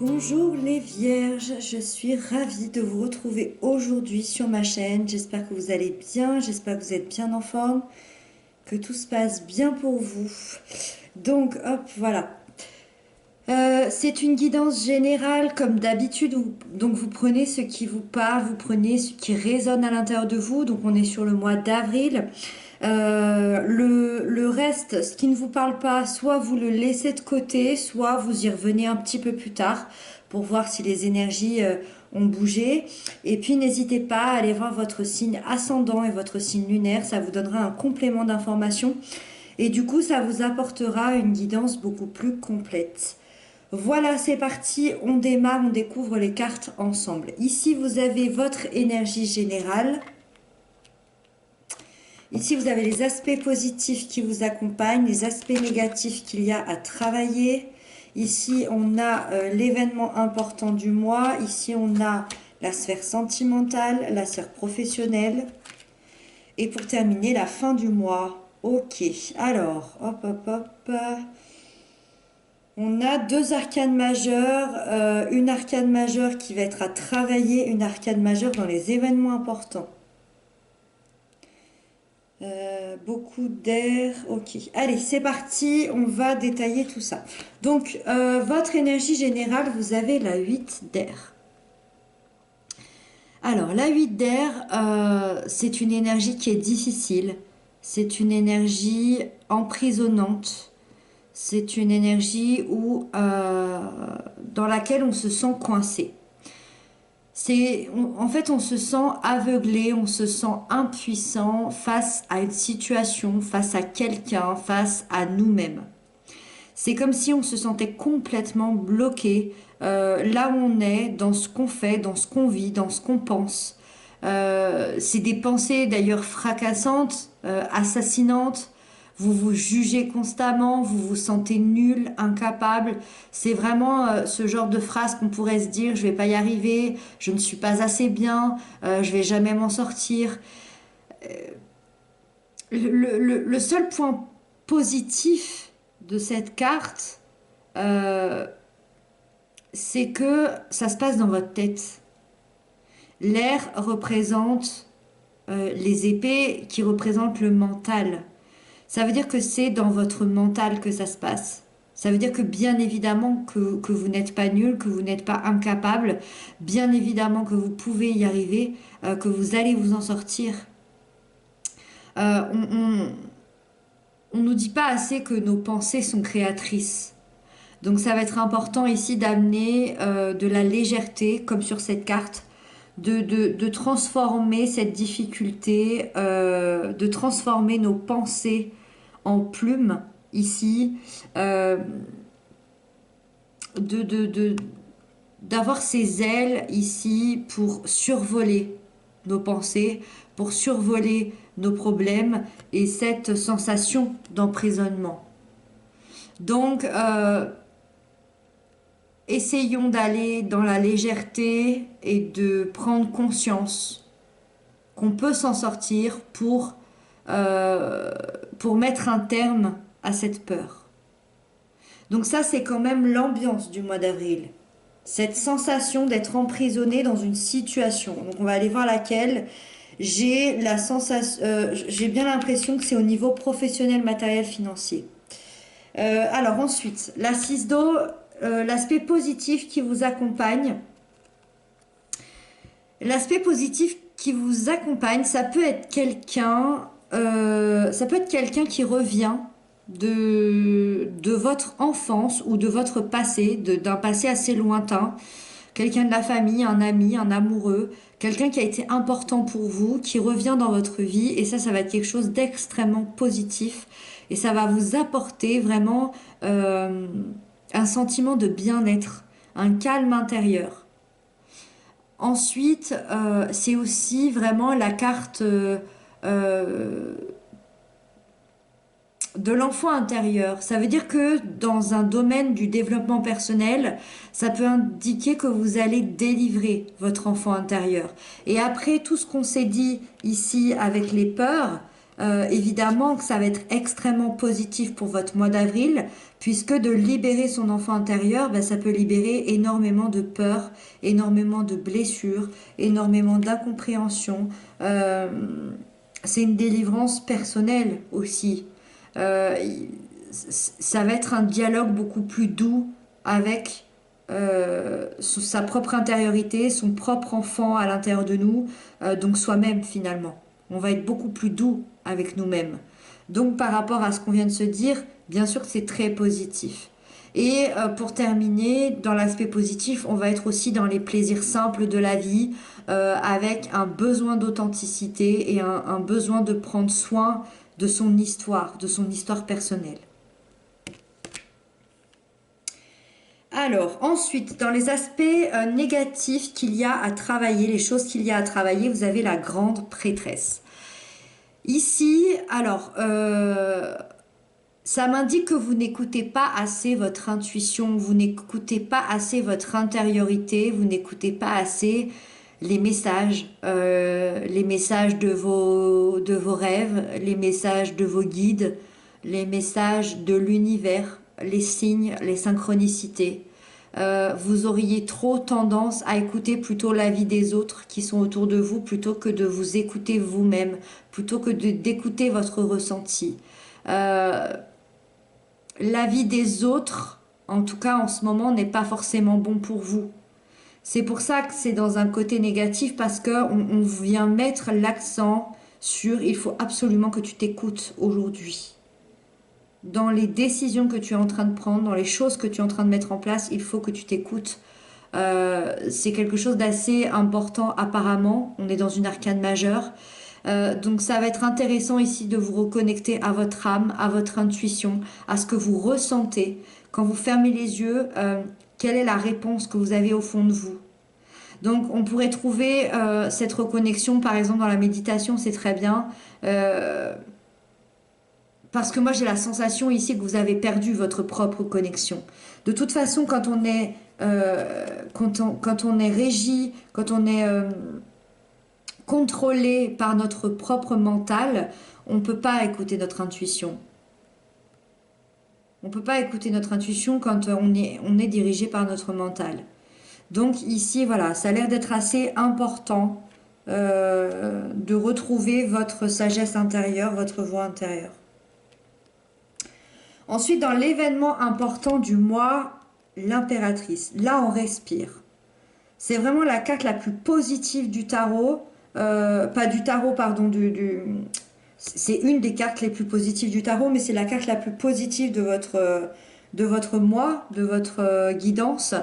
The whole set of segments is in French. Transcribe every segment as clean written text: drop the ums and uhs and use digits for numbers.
Bonjour les vierges, je suis ravie de vous retrouver aujourd'hui sur ma chaîne. J'espère que vous allez bien, j'espère que vous êtes bien en forme, que tout se passe bien pour vous. Donc hop, voilà. C'est une guidance générale comme d'habitude, donc vous prenez ce qui vous parle, vous prenez ce qui résonne à l'intérieur de vous. Donc on est sur le mois d'avril. Le reste, ce qui ne vous parle pas, soit vous le laissez de côté, soit vous y revenez un petit peu plus tard pour voir si les énergies ont bougé. Et puis n'hésitez pas à aller voir votre signe ascendant et votre signe lunaire, ça vous donnera un complément d'information. Et du coup, ça vous apportera une guidance beaucoup plus complète. Voilà, c'est parti, on démarre, on découvre les cartes ensemble. Ici, vous avez votre énergie générale. Ici, vous avez les aspects positifs qui vous accompagnent, les aspects négatifs qu'il y a à travailler. Ici, on a l'événement important du mois. Ici, on a la sphère sentimentale, la sphère professionnelle. Et pour terminer, la fin du mois. Ok, alors, hop, hop, hop. On a deux arcanes majeures, une arcane majeure qui va être à travailler, une arcane majeure dans les événements importants. Beaucoup d'air, ok. Allez, c'est parti, on va détailler tout ça. Donc, votre énergie générale, vous avez la 8 d'air. Alors, la 8 d'air, c'est une énergie qui est difficile. C'est une énergie emprisonnante. C'est une énergie dans laquelle on se sent coincé. En fait, on se sent aveuglé, on se sent impuissant face à une situation, face à quelqu'un, face à nous-mêmes. C'est comme si on se sentait complètement bloqué là où on est, dans ce qu'on fait, dans ce qu'on vit, dans ce qu'on pense. C'est des pensées d'ailleurs fracassantes, assassinantes. Vous vous jugez constamment, vous vous sentez nul, incapable. C'est vraiment ce genre de phrase qu'on pourrait se dire, je vais pas y arriver, je ne suis pas assez bien, je vais jamais m'en sortir. Le seul point positif de cette carte, euh, c'est que ça se passe dans votre tête. L'air représente les épées qui représentent le mental. Ça veut dire que c'est dans votre mental que ça se passe. Ça veut dire que bien évidemment que vous n'êtes pas nul, que vous n'êtes pas incapable, bien évidemment que vous pouvez y arriver, que vous allez vous en sortir. Euh, on, on nous dit pas assez que nos pensées sont créatrices. Donc ça va être important ici d'amener de la légèreté, comme sur cette carte, de transformer cette difficulté, de transformer nos pensées en plumes ici, euh, de, de, de, d'avoir ces ailes ici pour survoler nos pensées, pour survoler nos problèmes et cette sensation d'emprisonnement. Donc, essayons d'aller dans la légèreté et de prendre conscience qu'on peut s'en sortir pour mettre un terme à cette peur. Donc ça, c'est quand même l'ambiance du mois d'avril. Cette sensation d'être emprisonné dans une situation. Donc on va aller voir laquelle. J'ai bien l'impression que c'est au niveau professionnel, matériel, financier. Alors ensuite, la 6 d'eau, l'aspect positif qui vous accompagne. L'aspect positif qui vous accompagne, ça peut être quelqu'un qui revient de votre enfance ou de votre passé, d'un passé assez lointain, quelqu'un de la famille, un ami, un amoureux, quelqu'un qui a été important pour vous, qui revient dans votre vie, et ça va être quelque chose d'extrêmement positif, et ça va vous apporter vraiment un sentiment de bien-être, un calme intérieur. Ensuite, c'est aussi vraiment la carte euh, de l'enfant intérieur. Ça veut dire que dans un domaine du développement personnel, ça peut indiquer que vous allez délivrer votre enfant intérieur. Et après tout ce qu'on s'est dit ici avec les peurs, Évidemment que ça va être extrêmement positif pour votre mois d'avril, puisque de libérer son enfant intérieur, ben, ça peut libérer énormément de peur, énormément de blessures, énormément d'incompréhension. Euh, c'est une délivrance personnelle aussi. Euh, Ça va être un dialogue beaucoup plus doux avec sa propre intériorité, son propre enfant à l'intérieur de nous, donc soi-même finalement. On va être beaucoup plus doux avec nous-mêmes. Donc par rapport à ce qu'on vient de se dire, bien sûr que c'est très positif. Et pour terminer, dans l'aspect positif, on va être aussi dans les plaisirs simples de la vie, avec un besoin d'authenticité et un besoin de prendre soin de son histoire personnelle. Alors, ensuite, dans les aspects négatifs qu'il y a à travailler, les choses qu'il y a à travailler, vous avez la grande prêtresse. Ici, alors, ça m'indique que vous n'écoutez pas assez votre intuition, vous n'écoutez pas assez votre intériorité, vous n'écoutez pas assez les messages de vos rêves, les messages de vos guides, les messages de l'univers, les signes, les synchronicités. Vous auriez trop tendance à écouter plutôt l'avis des autres qui sont autour de vous plutôt que de vous écouter vous-même, plutôt que d'écouter votre ressenti. Euh, L'avis des autres, en tout cas en ce moment, n'est pas forcément bon pour vous. C'est pour ça que c'est dans un côté négatif parce que on vient mettre l'accent sur il faut absolument que tu t'écoutes aujourd'hui. Dans les décisions que tu es en train de prendre, dans les choses que tu es en train de mettre en place, il faut que tu t'écoutes. C'est quelque chose d'assez important apparemment. On est dans une arcane majeure. Donc ça va être intéressant ici de vous reconnecter à votre âme, à votre intuition, à ce que vous ressentez. Quand vous fermez les yeux, quelle est la réponse que vous avez au fond de vous? Donc on pourrait trouver cette reconnexion, par exemple dans la méditation, c'est très bien. Euh, Parce que moi j'ai la sensation ici que vous avez perdu votre propre connexion. De toute façon, quand on est régi, quand on est contrôlé par notre propre mental, on ne peut pas écouter notre intuition. On ne peut pas écouter notre intuition quand on est dirigé par notre mental. Donc ici, voilà, ça a l'air d'être assez important de retrouver votre sagesse intérieure, votre voix intérieure. Ensuite, dans l'événement important du mois, l'impératrice. Là, on respire. C'est vraiment la carte la plus positive du tarot. Pas du tarot, pardon, c'est une des cartes les plus positives du tarot, mais c'est la carte la plus positive de votre mois, de votre guidance.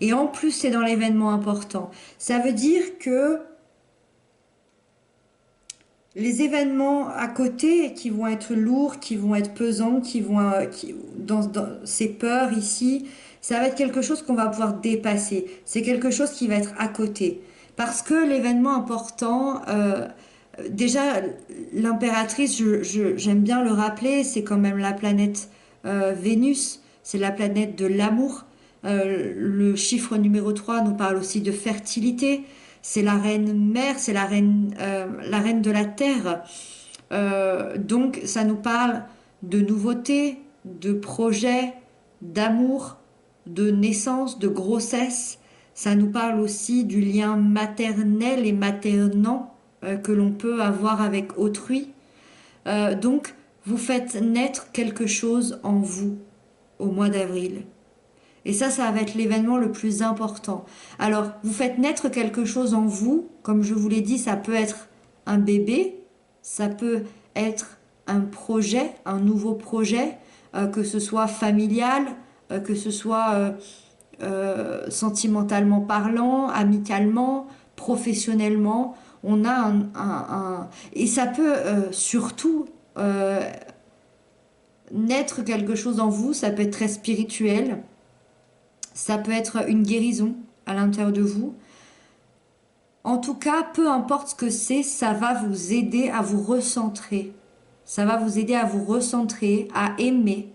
Et en plus, c'est dans l'événement important. Ça veut dire que les événements à côté qui vont être lourds, qui vont être pesants, dans ces peurs ici, ça va être quelque chose qu'on va pouvoir dépasser. C'est quelque chose qui va être à côté. Parce que l'événement important, déjà, l'impératrice, j'aime bien le rappeler, c'est quand même la planète Vénus, c'est la planète de l'amour. Le chiffre numéro 3 nous parle aussi de fertilité. C'est la reine mère, c'est la reine de la terre. Donc ça nous parle de nouveautés, de projets, d'amour, de naissance, de grossesse. Ça nous parle aussi du lien maternel et maternant que l'on peut avoir avec autrui. Donc vous faites naître quelque chose en vous au mois d'avril. Et ça va être l'événement le plus important. Alors, vous faites naître quelque chose en vous, comme je vous l'ai dit, ça peut être un bébé, ça peut être un projet, un nouveau projet, que ce soit familial, que ce soit sentimentalement parlant, amicalement, professionnellement. On a et ça peut surtout naître quelque chose en vous, ça peut être très spirituel. Ça peut être une guérison à l'intérieur de vous. En tout cas, peu importe ce que c'est, ça va vous aider à vous recentrer. Ça va vous aider à vous recentrer, à aimer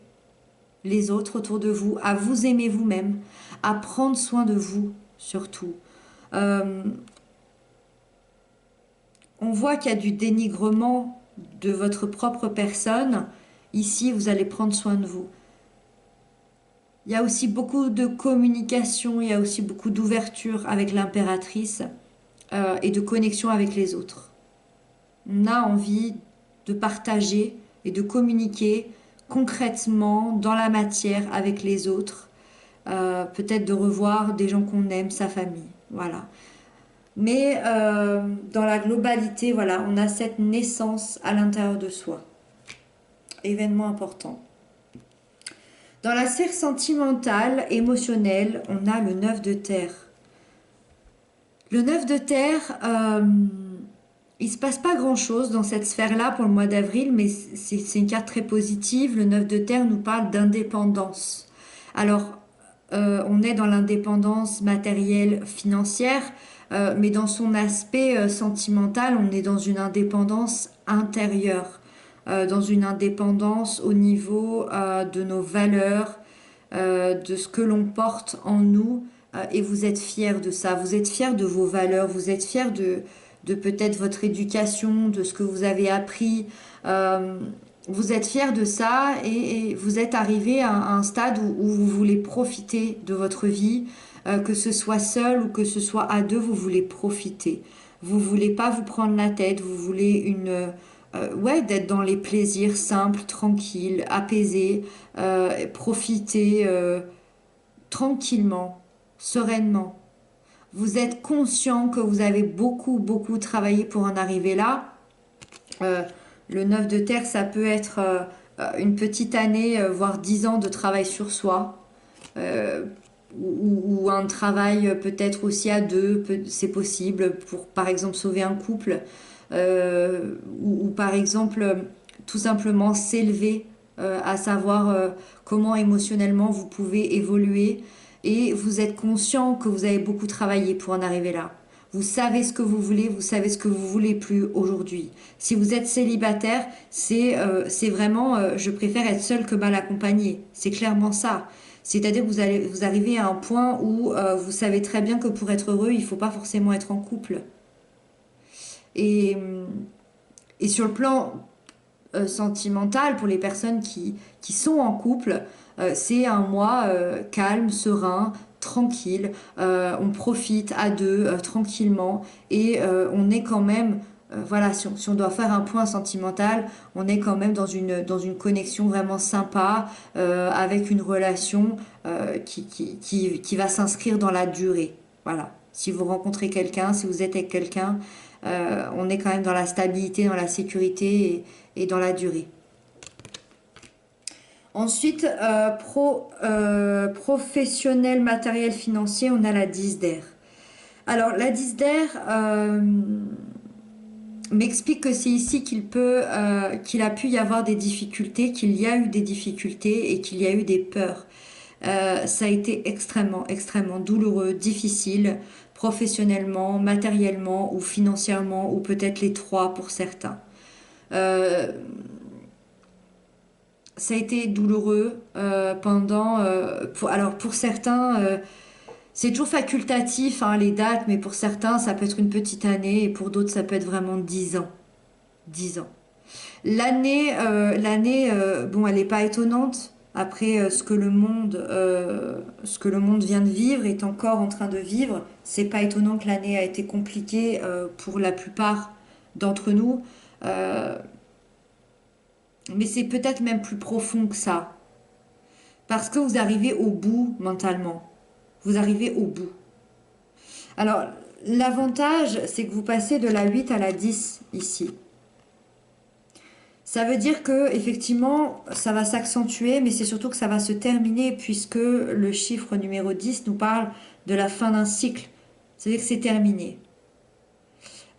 les autres autour de vous, à vous aimer vous-même, à prendre soin de vous surtout. Euh, on voit qu'il y a du dénigrement de votre propre personne, ici, vous allez prendre soin de vous. Il y a aussi beaucoup de communication, il y a aussi beaucoup d'ouverture avec l'impératrice et de connexion avec les autres. On a envie de partager et de communiquer concrètement dans la matière avec les autres, peut-être de revoir des gens qu'on aime, sa famille, voilà. Mais dans la globalité, voilà, on a cette naissance à l'intérieur de soi. Événement important. Dans la sphère sentimentale, émotionnelle, on a le 9 de terre. Le 9 de terre, il se passe pas grand-chose dans cette sphère-là pour le mois d'avril, mais c'est une carte très positive. Le 9 de terre nous parle d'indépendance. Alors, on est dans l'indépendance matérielle, financière, mais dans son aspect sentimental, on est dans une indépendance intérieure, dans une indépendance au niveau de nos valeurs, de ce que l'on porte en nous, et vous êtes fiers de ça, vous êtes fiers de vos valeurs, vous êtes fiers de peut-être votre éducation, de ce que vous avez appris. Euh, Vous êtes fiers de ça et vous êtes arrivé à un stade où vous voulez profiter de votre vie, que ce soit seul ou que ce soit à deux, vous voulez profiter. Vous voulez pas vous prendre la tête, vous voulez ouais, d'être dans les plaisirs simples, tranquilles, apaisés, profiter tranquillement, sereinement. Vous êtes conscient que vous avez beaucoup, beaucoup travaillé pour en arriver là. Euh, le 9 de terre, ça peut être une petite année, voire 10 ans de travail sur soi. Euh, ou un travail peut-être aussi à deux, c'est possible pour par exemple sauver un couple. Ou par exemple tout simplement s'élever, à savoir comment émotionnellement vous pouvez évoluer et vous êtes conscient que vous avez beaucoup travaillé pour en arriver là. Vous savez ce que vous voulez, vous savez ce que vous voulez plus aujourd'hui. Si vous êtes célibataire, c'est vraiment je préfère être seul que mal accompagné. C'est clairement ça. C'est-à-dire que vous arrivez à un point où vous savez très bien que pour être heureux, il ne faut pas forcément être en couple. Et, et sur le plan sentimental, pour les personnes qui sont en couple, c'est un mois calme, serein, tranquille. On profite à deux tranquillement et on est quand même, voilà, si on doit faire un point sentimental, on est quand même dans une connexion vraiment sympa, avec une relation qui va s'inscrire dans la durée. Voilà. Si vous rencontrez quelqu'un, si vous êtes avec quelqu'un, on est quand même dans la stabilité, dans la sécurité et dans la durée. Ensuite, professionnel, matériel, financier, on a la 10 d'air. Alors, la 10 d'air m'explique que c'est ici qu'il a pu y avoir des difficultés, qu'il y a eu des difficultés et qu'il y a eu des peurs. Ça a été extrêmement, extrêmement douloureux, difficile, professionnellement, matériellement ou financièrement, ou peut-être les trois pour certains. Euh, Ça a été douloureux alors pour certains, c'est toujours facultatif, hein, les dates, mais pour certains, ça peut être une petite année et pour d'autres, ça peut être vraiment 10 ans. 10 ans. L'année, bon, elle n'est pas étonnante. Après, ce que le monde vient de vivre, est encore en train de vivre, c'est pas étonnant que l'année a été compliquée pour la plupart d'entre nous. Euh, mais c'est peut-être même plus profond que ça. Parce que vous arrivez au bout mentalement. Vous arrivez au bout. Alors, l'avantage, c'est que vous passez de la 8 à la 10 ici. Ça veut dire que effectivement, ça va s'accentuer, mais c'est surtout que ça va se terminer puisque le chiffre numéro 10 nous parle de la fin d'un cycle. C'est-à-dire que c'est terminé.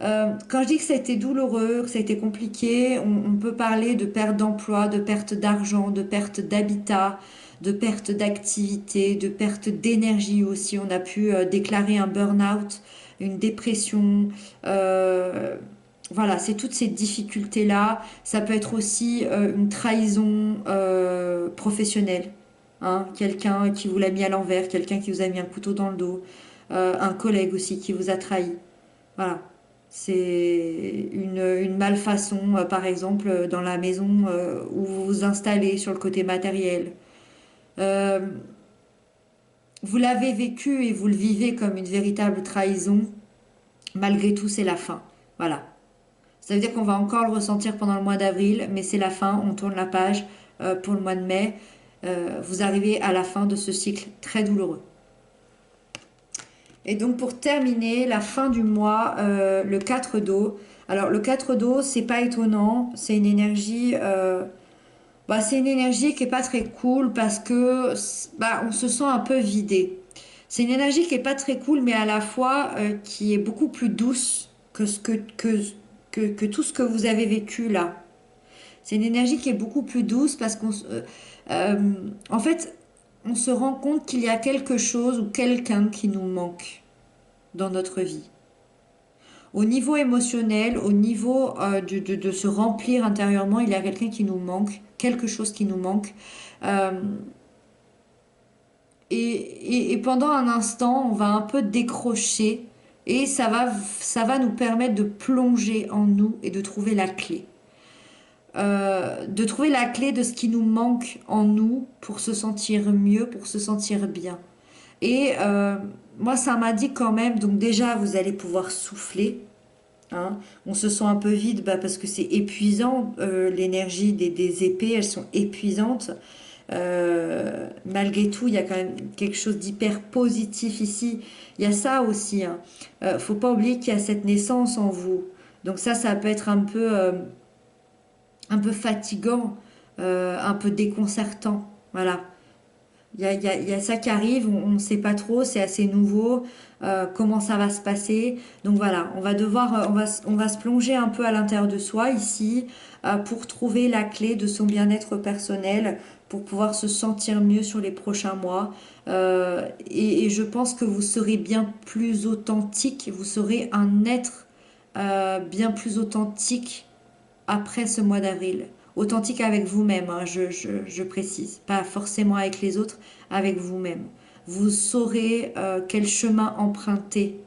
Quand je dis que ça a été douloureux, que ça a été compliqué, on peut parler de perte d'emploi, de perte d'argent, de perte d'habitat, de perte d'activité, de perte d'énergie aussi. On a pu déclarer un burn-out, une dépression. Voilà, c'est toutes ces difficultés-là. Ça peut être aussi une trahison professionnelle. Hein, quelqu'un qui vous l'a mis à l'envers, quelqu'un qui vous a mis un couteau dans le dos, un collègue aussi qui vous a trahi. Voilà. C'est une malfaçon, par exemple, dans la maison où vous vous installez sur le côté matériel. Euh, vous l'avez vécu et vous le vivez comme une véritable trahison. Malgré tout, c'est la fin. Voilà. Ça veut dire qu'on va encore le ressentir pendant le mois d'avril, mais c'est la fin. On tourne la page pour le mois de mai. Vous arrivez à la fin de ce cycle très douloureux. Et donc pour terminer, la fin du mois, le 4 d'eau. Alors le 4 d'eau, c'est pas étonnant, c'est une énergie, c'est une énergie qui est pas très cool parce que on se sent un peu vidé. C'est une énergie qui est pas très cool, mais à la fois qui est beaucoup plus douce que que tout ce que vous avez vécu là. C'est une énergie qui est beaucoup plus douce parce euh, en fait, on se rend compte qu'il y a quelque chose ou quelqu'un qui nous manque dans notre vie. Au niveau émotionnel, au niveau de se remplir intérieurement, il y a quelqu'un qui nous manque, quelque chose qui nous manque. Euh, et pendant un instant, on va un peu décrocher et ça va nous permettre de plonger en nous et de trouver la clé. De trouver la clé de ce qui nous manque en nous pour se sentir mieux, pour se sentir bien. Et moi, ça m'a dit quand même, donc déjà, vous allez pouvoir souffler. Hein. On se sent un peu vide parce que c'est épuisant. L'énergie des épées, elles sont épuisantes. Malgré tout, il y a quand même quelque chose d'hyper positif ici. Il y a ça aussi. Hein. Faut pas oublier qu'il y a cette naissance en vous. Donc ça peut être un peu fatigant, un peu déconcertant. Voilà. Il y a ça qui arrive, on ne sait pas trop, c'est assez nouveau, comment ça va se passer. Donc voilà, on va devoir, on va se plonger un peu à l'intérieur de soi ici pour trouver la clé de son bien-être personnel, pour pouvoir se sentir mieux sur les prochains mois. Et je pense que vous serez bien plus authentique, vous serez un être bien plus authentique après ce mois d'avril. Authentique avec vous-même, hein, je précise. Pas forcément avec les autres, avec vous-même. Vous saurez quel chemin emprunter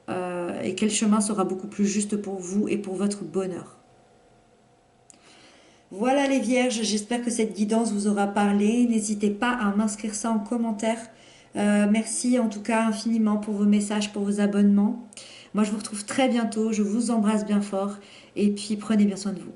et quel chemin sera beaucoup plus juste pour vous et pour votre bonheur. Voilà les vierges, j'espère que cette guidance vous aura parlé. N'hésitez pas à m'inscrire ça en commentaire. Merci en tout cas infiniment pour vos messages, pour vos abonnements. Moi je vous retrouve très bientôt, je vous embrasse bien fort et puis prenez bien soin de vous.